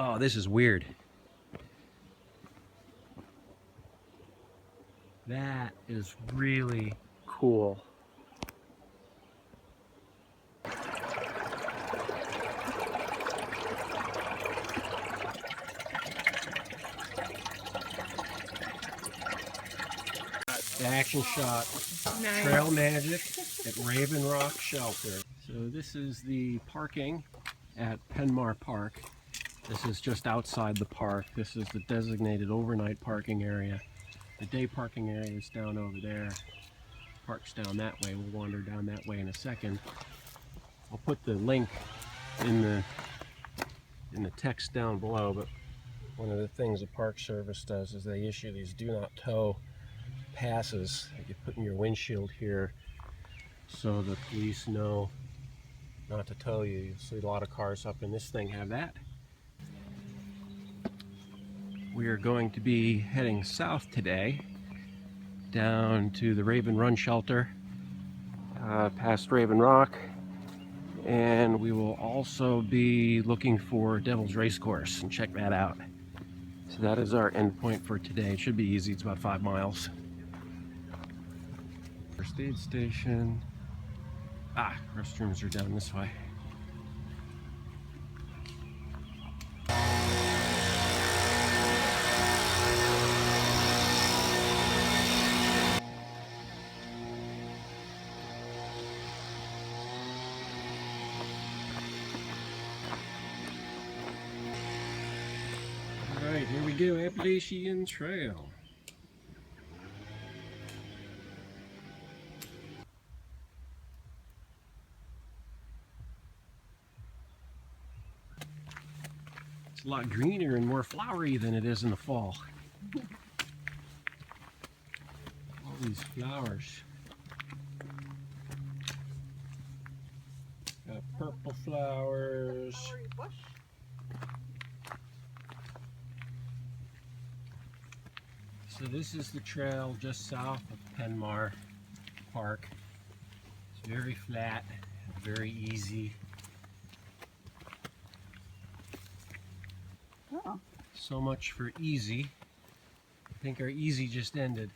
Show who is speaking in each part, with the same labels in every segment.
Speaker 1: Oh, this is weird. That is really cool. Action shot.
Speaker 2: Nice.
Speaker 1: Trail magic at Raven Rock Shelter. So this is the parking at Penmar Park. This is just outside the park. This is the designated overnight parking area. The day parking area is down over there. Park's down that way. We'll wander down that way in a second. I'll put the link in the text down below, but one of the things the Park Service does is they issue these do not tow passes that you put in your windshield here so the police know not to tow you. You'll see a lot of cars up in this thing have that. We are going to be heading south today down to the Raven Run Shelter past Raven Rock, and we will also be looking for Devil's Racecourse and check that out. So that is our endpoint for today. It should be easy. It's about 5 miles. First aid station. Restrooms are down this way. All right, here we go, Appalachian Trail. It's a lot greener and more flowery than it is in the fall. All these flowers. Got purple flowers. So this is the trail just south of Penmar Park. It's very flat, very easy.
Speaker 2: Oh.
Speaker 1: So much for easy. I think our easy just ended.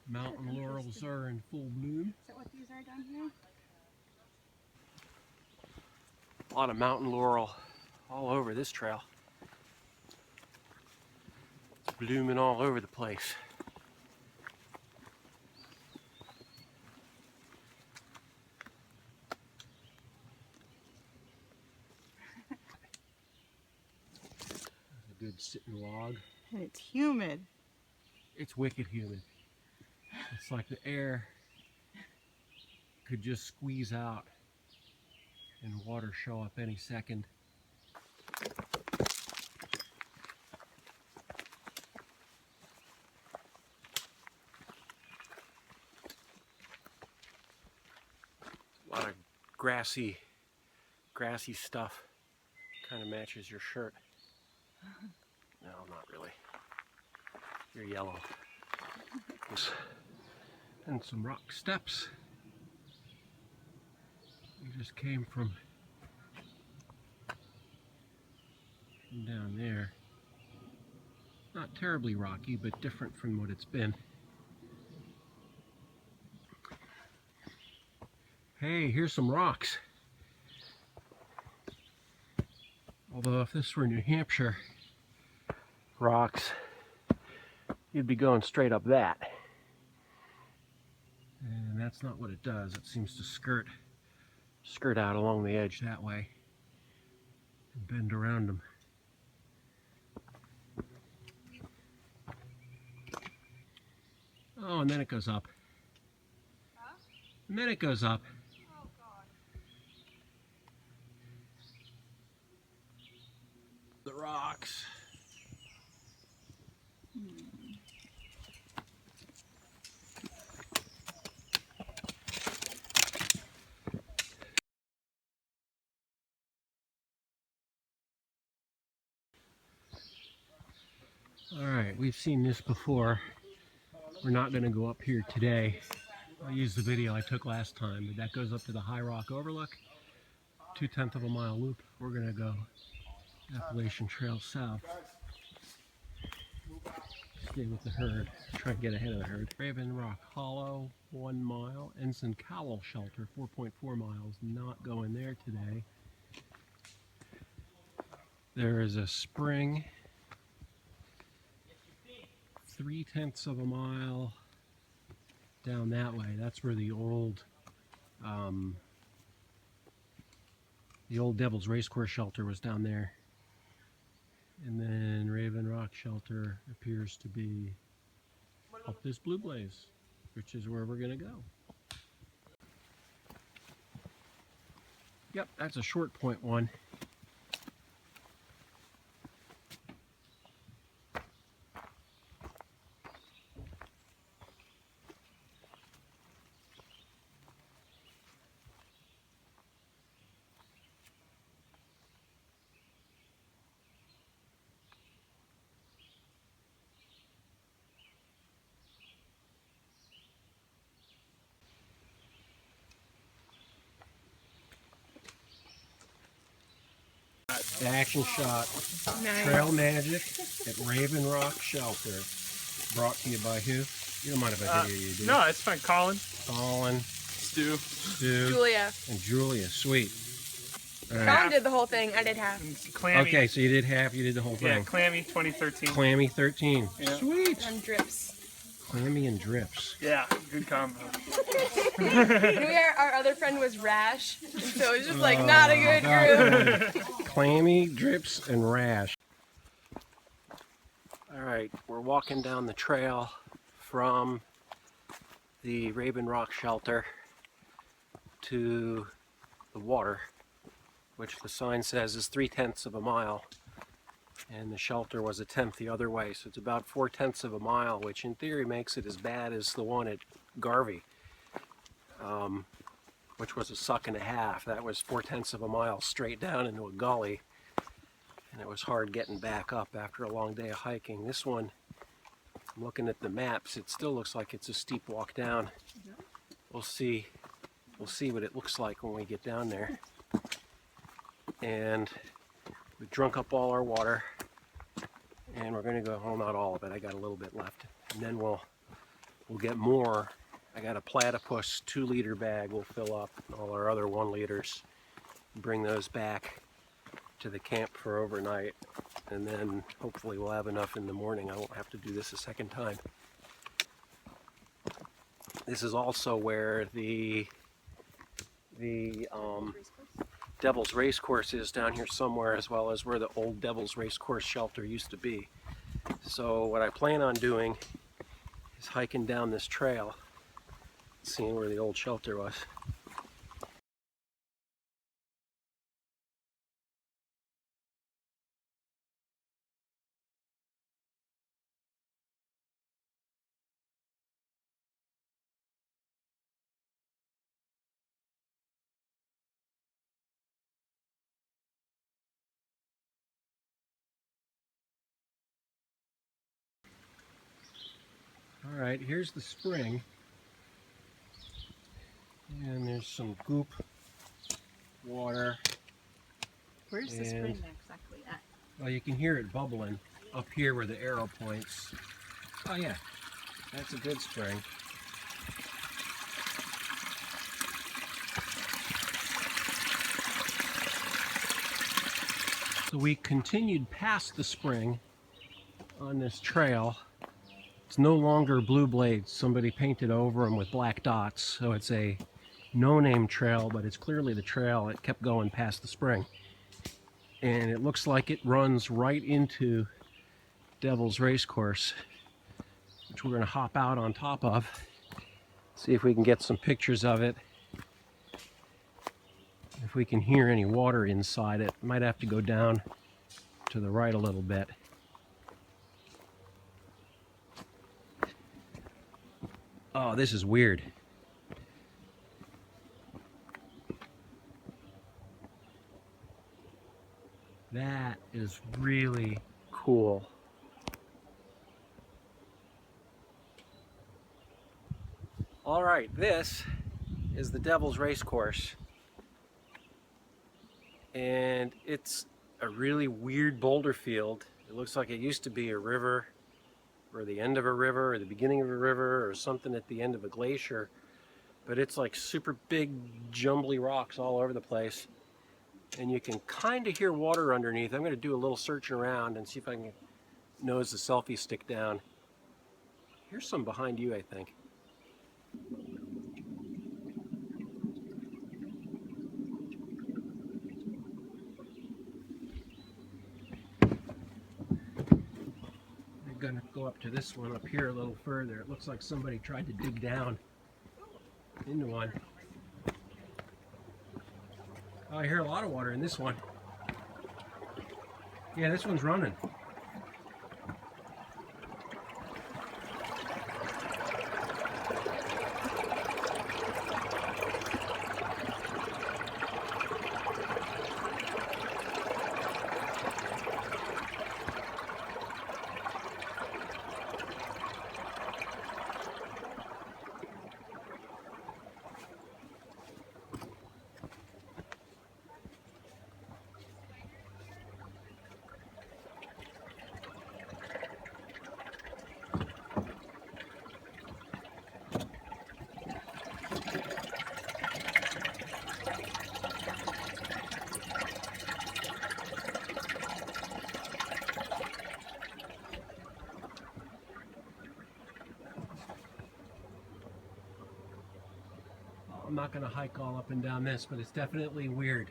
Speaker 1: Mountain laurels are in full bloom.
Speaker 2: Is that what these are down here?
Speaker 1: A lot of mountain laurel all over this trail. It's blooming all over the place. A good sitting log.
Speaker 2: And it's humid.
Speaker 1: It's wicked humid. It's like the air could just squeeze out and water show up any second. A lot of grassy stuff. Kind of matches your shirt. No, not really. You're yellow. And some rock steps. We just came from down there. Not terribly rocky, but different from what it's been. Hey, here's some rocks. Although if this were New Hampshire rocks, you'd be going straight up that. And that's not what it does. It seems to skirt out along the edge that way and bend around them. Oh, and then it goes up.
Speaker 2: Huh?
Speaker 1: And then it goes up.
Speaker 2: Oh, God.
Speaker 1: The rocks. All right, we've seen this before. We're not going to go up here today. I'll use the video I took last time, but that goes up to the High Rock Overlook. 2/10 of a mile loop. We're gonna go Appalachian Trail south. Stay with the herd. Try and get ahead of the herd. Raven Rock Hollow, 1 mile. Ensign Cowell Shelter, 4.4 miles. Not going there today. There is a spring, 3/10 of a mile down that way. That's where the old Devil's Racecourse shelter was down there. And then Raven Rock Shelter appears to be up this Blue Blaze, which is where we're gonna go. Yep, that's a short point one. Action shot.
Speaker 3: Nice.
Speaker 1: Trail Magic at Raven Rock Shelter. Brought to you by who? You don't mind if I video you, do you?
Speaker 4: No, it's fine. Colin,
Speaker 1: Colin,
Speaker 4: Stu,
Speaker 3: Julia.
Speaker 1: and Julia. Sweet. All right.
Speaker 3: Colin did the whole thing. I did half.
Speaker 4: and Clammy.
Speaker 1: Okay, so you did half, you did the whole
Speaker 4: Yeah,
Speaker 1: thing.
Speaker 4: Clammy 2013.
Speaker 1: Clammy 13.
Speaker 4: Yeah.
Speaker 1: Sweet.
Speaker 3: And drips.
Speaker 1: Clammy and drips.
Speaker 4: Yeah, good combo.
Speaker 3: Our other friend was Rash, and so it was just like not a good group.
Speaker 1: Clammy, drips, and rash. Alright, we're walking down the trail from the Raven Rock Shelter to the water, which the sign says is 3/10 of a mile. And the shelter was 1/10 the other way, so it's about 4/10 of a mile, which in theory makes it as bad as the one at Garvey, which was a suck and a half. That was 4/10 of a mile straight down into a gully, and it was hard getting back up after a long day of hiking. This one, I'm looking at the maps, it still looks like it's a steep walk down. We'll see what it looks like when we get down there. And we drunk up all our water, and we're gonna go home. Not all of it, I got a little bit left, and then we'll get more. I got a platypus 2-liter bag we'll fill up, and all our other 1 liters, bring those back to the camp for overnight, and then hopefully we'll have enough in the morning. I won't have to do this a second time. This is also where the Devil's Racecourse is down here somewhere, as well as where the old Devil's Racecourse shelter used to be. So what I plan on doing is hiking down this trail, seeing where the old shelter was. All right, here's the spring, and there's some goop water.
Speaker 2: Where's the
Speaker 1: And-
Speaker 2: spring exactly at?
Speaker 1: Well, you can hear it bubbling up here where the arrow points. Oh yeah, that's a good spring. So we continued past the spring on this trail. It's no longer blue blades. Somebody painted over them with black dots, so it's a no-name trail, but it's clearly the trail. It kept going past the spring. And it looks like it runs right into Devil's Racecourse, which we're going to hop out on top of. See if we can get some pictures of it. If we can hear any water inside it. Might have to go down to the right a little bit. Oh, this is weird. That is really cool. All right, this is the Devil's Racecourse, and it's a really weird boulder field. It looks like it used to be a river, or the end of a river, or the beginning of a river, or something at the end of a glacier, but it's like super big jumbly rocks all over the place, and you can kind of hear water underneath. I'm going to do a little searching around and see if I can nose the selfie stick down. Here's some behind you, I think. I'm gonna go up to this one up here a little further. It looks like somebody tried to dig down into one. Oh, I hear a lot of water in this one. Yeah, this one's running. I'm not going to hike all up and down this, but it's definitely weird.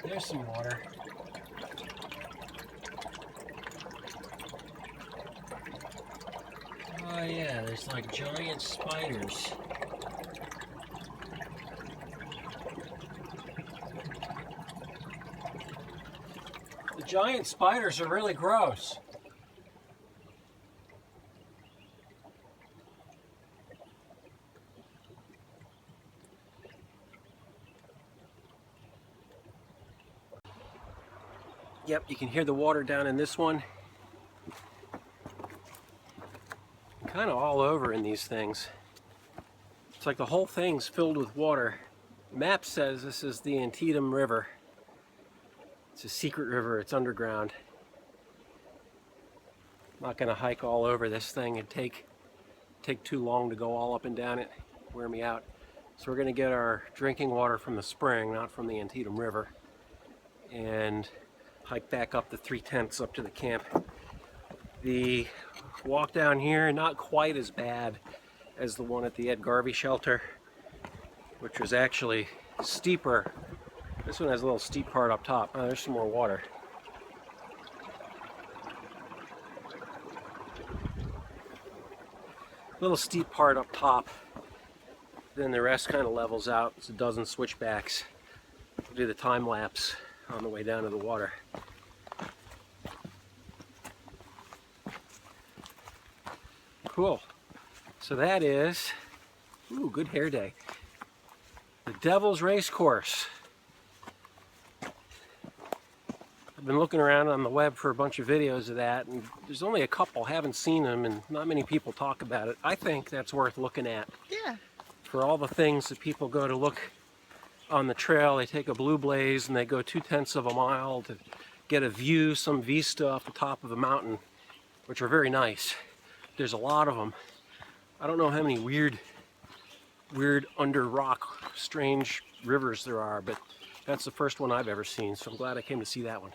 Speaker 1: There's some water. Oh yeah, there's like giant spiders. The giant spiders are really gross. Yep, you can hear the water down in this one. Kind of all over in these things. It's like the whole thing's filled with water. The map says this is the Antietam River. It's a secret river, it's underground. I'm not gonna hike all over this thing. It'd take too long to go all up and down it, wear me out. So we're gonna get our drinking water from the spring, not from the Antietam River, and hike back up the 3/10 up to the camp. The walk down here, not quite as bad as the one at the Ed Garvey shelter, which was actually steeper. This one has a little steep part up top. Oh, there's some more water. Little steep part up top. Then the rest kind of levels out. It's a dozen switchbacks. We'll do the time lapse on the way down to the water. Cool. So that is, ooh, good hair day. The Devil's Racecourse. I've been looking around on the web for a bunch of videos of that, and there's only a couple. Haven't seen them, and not many people talk about it. I think that's worth looking at.
Speaker 3: Yeah.
Speaker 1: For all the things that people go to look on the trail, they take a blue blaze and they go 2/10 of a mile to get a view, some vista off the top of a mountain, which are very nice. There's a lot of them. I don't know how many weird under rock, strange rivers there are, but that's the first one I've ever seen, so I'm glad I came to see that one.